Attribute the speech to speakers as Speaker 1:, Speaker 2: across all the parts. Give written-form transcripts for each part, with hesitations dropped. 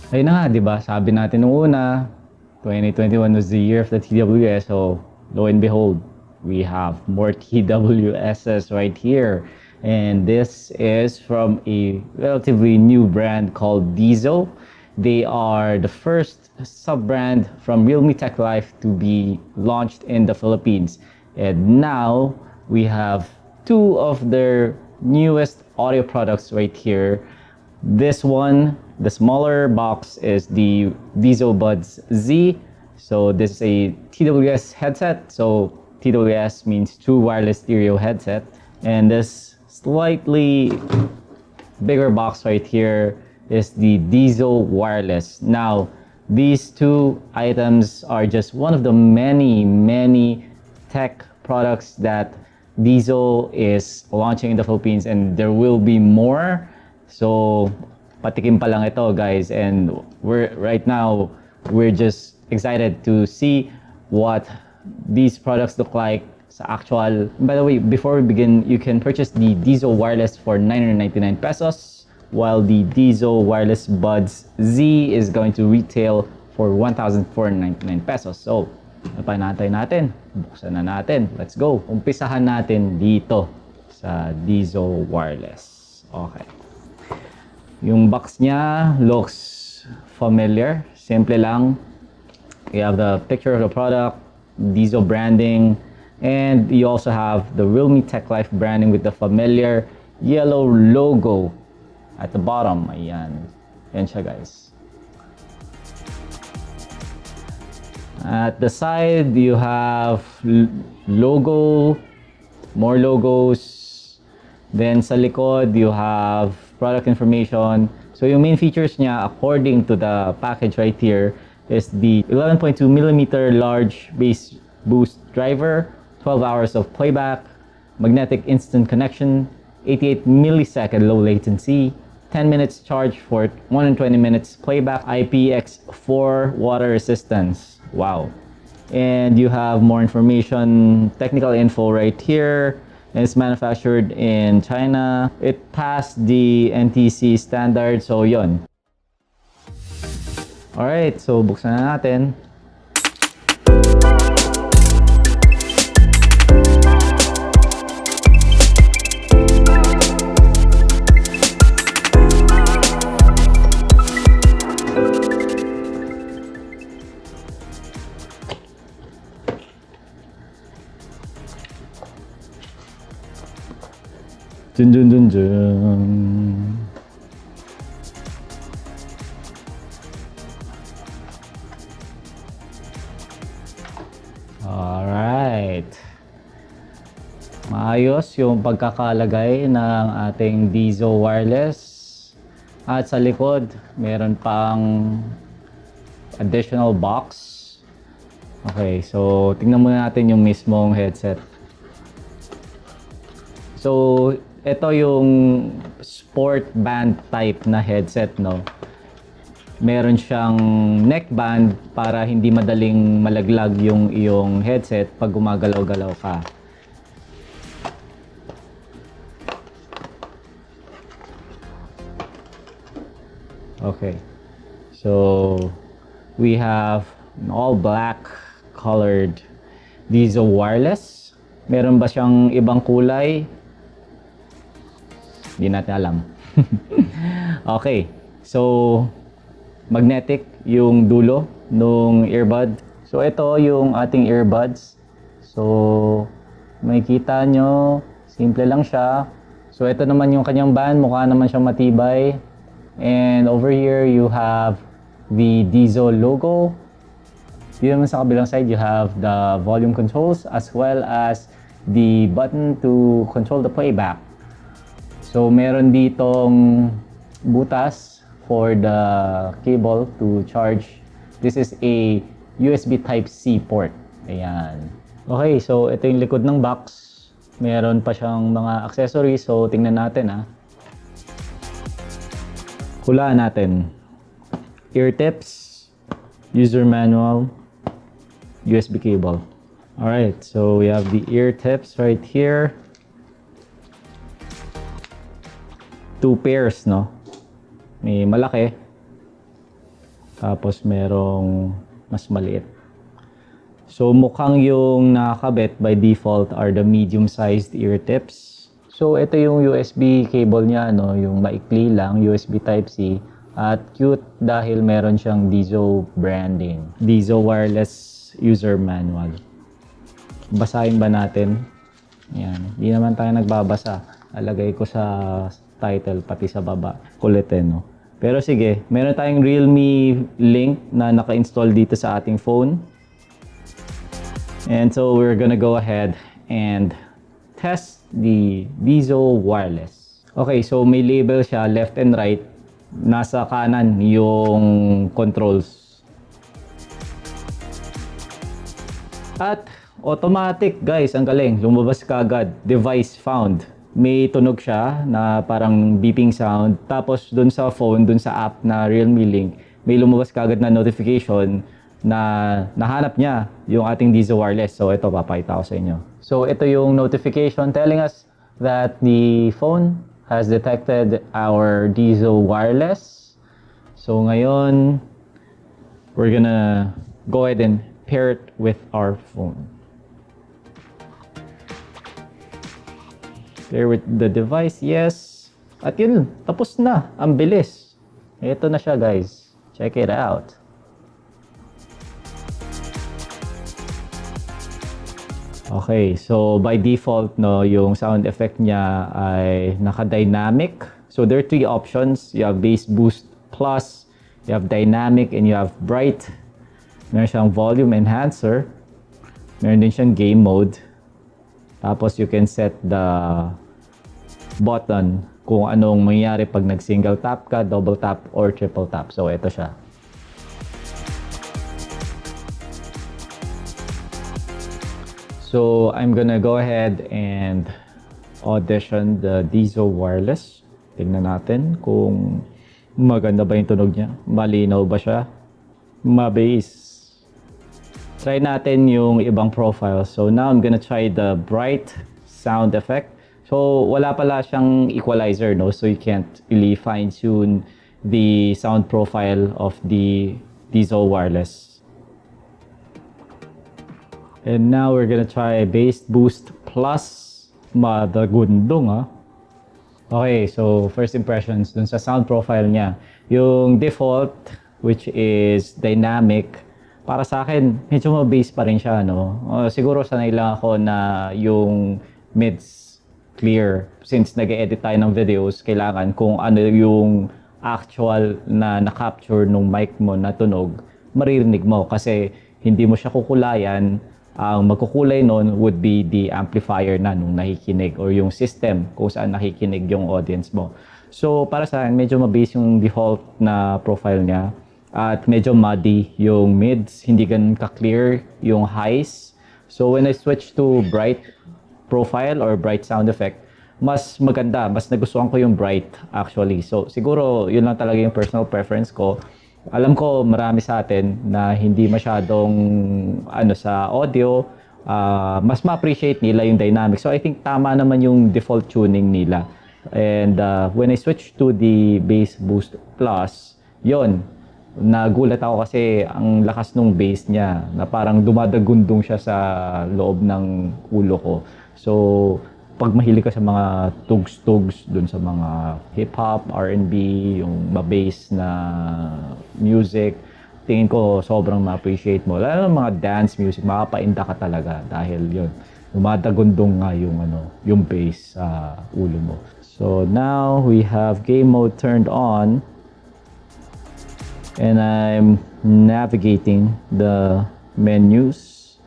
Speaker 1: Ayun na nga, di ba? Sabi natin nung una, 2021 was the year of the TWS. So, lo and behold, we have more TWSs right here. And this is from a relatively new brand called Diesel. They are the first sub-brand from Realme Tech Life to be launched in the Philippines. And now we have two of their newest audio products right here. This one, the smaller box, is the Diesel Buds Z. So this is a TWS headset. So TWS means True Wireless Stereo Headset. And this slightly bigger box right here is the Diesel Wireless. Now, these two items are just one of the many tech products that Diesel is launching in the Philippines, and there will be more. So, patikim pa lang ito, guys, and we're just excited to see what these products look like sa actual. By the way, before we begin, you can purchase the Diesel Wireless for 999 pesos, while the Diesel Wireless Buds Z is going to retail for 1,499 pesos. So, ano pa natin? Buksan na natin. Let's go. Umpisahan natin dito sa Diesel Wireless. Okay. Yung box niya looks familiar. Simple lang. You have the picture of the product, Diesel branding, and you also have the Realme Tech Life branding with the familiar yellow logo at the bottom. Ayan. Yan siya, guys. At the side, you have logo, more logos. Then sa likod, you have product information. So yung main features niya, according to the package right here, is the 11.2 millimeter large bass boost driver, 12 hours of playback, magnetic instant connection, 88 millisecond low latency, 10 minutes charge for 120 minutes playback, IPX4 water resistance. Wow. And you have more information, technical info right here. And it's manufactured in China. It passed the NTC standard, so yon. Alright, so buksan na natin. Dun dun dun dun. Alright. Maayos yung pagkakalagay ng ating Diesel Wireless. At sa likod, meron pang additional box. Okay, so tingnan muna natin yung mismong headset. So, ito yung sport band type na headset, no? Meron siyang neckband para hindi madaling malaglag yung iyong headset pag gumagalaw-galaw ka. Okay. So, we have an all black colored Diesel Wireless. Meron ba siyang ibang kulay? Hindi natin alam. Okay. So, magnetic yung dulo nung earbud. So, ito yung ating earbuds. So, makikita nyo, simple lang siya. So, ito naman yung kanyang band. Mukha naman siyang matibay. And over here, you have the Diesel logo. Dito naman sa kabilang side, you have the volume controls as well as the button to control the playback. So, meron ditong butas for the cable to charge. This is a USB Type-C port. Ayan. Okay, so ito yung likod ng box. Meron pa siyang mga accessories. So, tingnan natin ha. Hulaan natin. Ear tips, user manual, USB cable. Alright, so we have the ear tips right here. 2 pairs, no? May malaki. Tapos merong mas maliit. So mukhang yung nakakabit by default are the medium-sized ear tips. So ito yung USB cable niya, no? Yung maikli lang, USB Type-C. At cute dahil meron siyang Dizo branding. Dizo Wireless User Manual. Basahin ba natin? Yan. Di naman tayo nagbabasa. Alagay ko sa title pati sa baba. Kulit no? Pero sige, meron tayong Realme link na naka-install dito sa ating phone. And so we're gonna go ahead and test the Dizo Wireless. Okay, so may label siya left and right. Nasa kanan yung controls. At automatic guys, ang galing. Lumabas ka agad. Device found. May tunog siya na parang beeping sound. Tapos dun sa phone, dun sa app na Realme Link, may lumabas ka agad na notification na nahanap niya yung ating Dizo Wireless. So ito, papakita ko sa inyo. So ito yung notification telling us that the phone has detected our Dizo Wireless. So ngayon, we're gonna go ahead and pair it with our phone. Pair with the device, yes. At yun, tapos na. Ang bilis. Ito na siya guys. Check it out. Okay, so by default, no, yung sound effect niya ay naka-dynamic. So there are three options. You have bass boost plus, you have dynamic, and you have bright. Meron siyang volume enhancer. Meron din siyang game mode. Tapos you can set the button kung anong mangyayari pag nag-single tap ka, double tap, or triple tap. So ito siya. So I'm gonna go ahead and audition the Dizo Wireless. Tingnan natin kung maganda ba yung tunog niya. Malinaw ba siya? Ma-bass. Try natin yung ibang profile. So now I'm gonna try the bright sound effect. So wala pala siyang equalizer, no? So you can't really fine-tune the sound profile of the Dizo Wireless. And now we're gonna try bass boost plus. Madagundong Okay, so first impressions dun sa sound profile niya. Yung default, which is dynamic, para sa akin, medyo ma-bass pa rin siya, no? Siguro sanay lang ako na yung mids clear. Since nag-edit tayo ng videos, kailangan kung ano yung actual na na-capture nung mic mo na tunog, maririnig mo. Kasi hindi mo siya kukulayan. Ang magkukulay nun would be the amplifier na nung nakikinig or yung system kung saan nakikinig yung audience mo. So para sa akin, medyo mabase yung default na profile niya at medyo muddy yung mids, hindi ganun ka-clear yung highs. So when I switch to bright profile or bright sound effect, mas maganda, mas nagustuhan ko yung bright actually. So siguro yun lang talaga yung personal preference ko. Alam ko marami sa atin na hindi masyadong sa audio, mas ma-appreciate nila yung dynamic. So I think tama naman yung default tuning nila. And when I switch to the bass boost plus, yon, nagulat ako kasi ang lakas nung bass niya na parang dumadagundong siya sa loob ng ulo ko. So pag mahilig ka sa mga tugs-tugs dun sa mga hip-hop, R&B, yung ma-bass na music, tingin ko sobrang ma-appreciate mo. Lalo ng mga dance music, makapainda ka talaga dahil yun, dumadagundong nga yung bass sa ulo mo. So now we have game mode turned on and I'm navigating the menus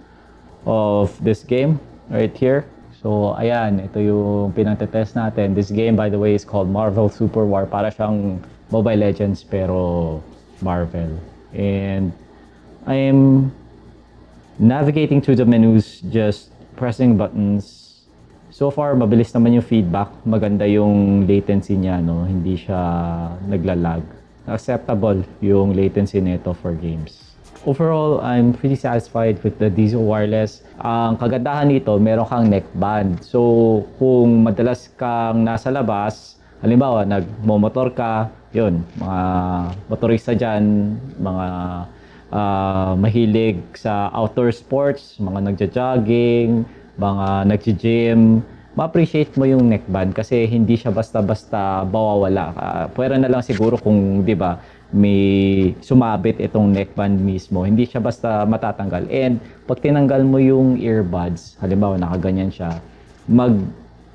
Speaker 1: of this game right here. So, ayan, ito yung pinag-test natin. This game, by the way, is called Marvel Super War. Para siyang Mobile Legends, pero Marvel. And I am navigating through the menus, just pressing buttons. So far, mabilis naman yung feedback. Maganda yung latency niya, no? Hindi siya naglalag. Acceptable yung latency nito for games. Overall, I'm pretty satisfied with the Dizo Wireless. Ang kagandahan nito, meron kang neckband. So, kung madalas kang nasa labas, halimbawa, nagmomotor ka, yun, mga motorista dyan, mga mahilig sa outdoor sports, mga nagja-jogging, mga nagji-gym, ma-appreciate mo yung neckband kasi hindi siya basta-basta bawawala. Pwera na lang siguro kung, di ba, may sumabit itong neckband mismo. Hindi siya basta matatanggal. And pag tinanggal mo yung earbuds, halimbawa nakaganyan siya,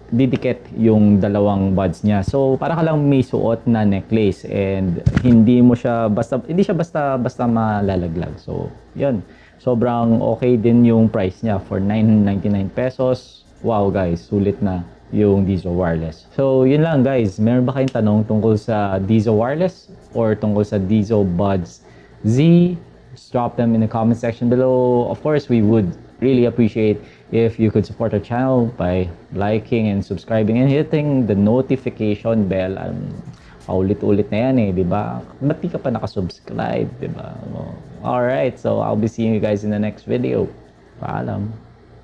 Speaker 1: didikit yung dalawang buds niya. So, para ka lang may suot na necklace and hindi siya basta malalaglag. So, 'yun. Sobrang okay din yung price niya for 999 pesos. Wow, guys, sulit na yung Dizo Wireless. So, yun lang guys. Meron ba kayong tanong tungkol sa Dizo Wireless or tungkol sa Dizo Buds Z? Just drop them in the comment section below. Of course, we would really appreciate if you could support our channel by liking and subscribing and hitting the notification bell. Paulit-ulit na yan eh, di ba? Ba't di ka pa nakasubscribe, di ba? Alright, so I'll be seeing you guys in the next video. Paalam.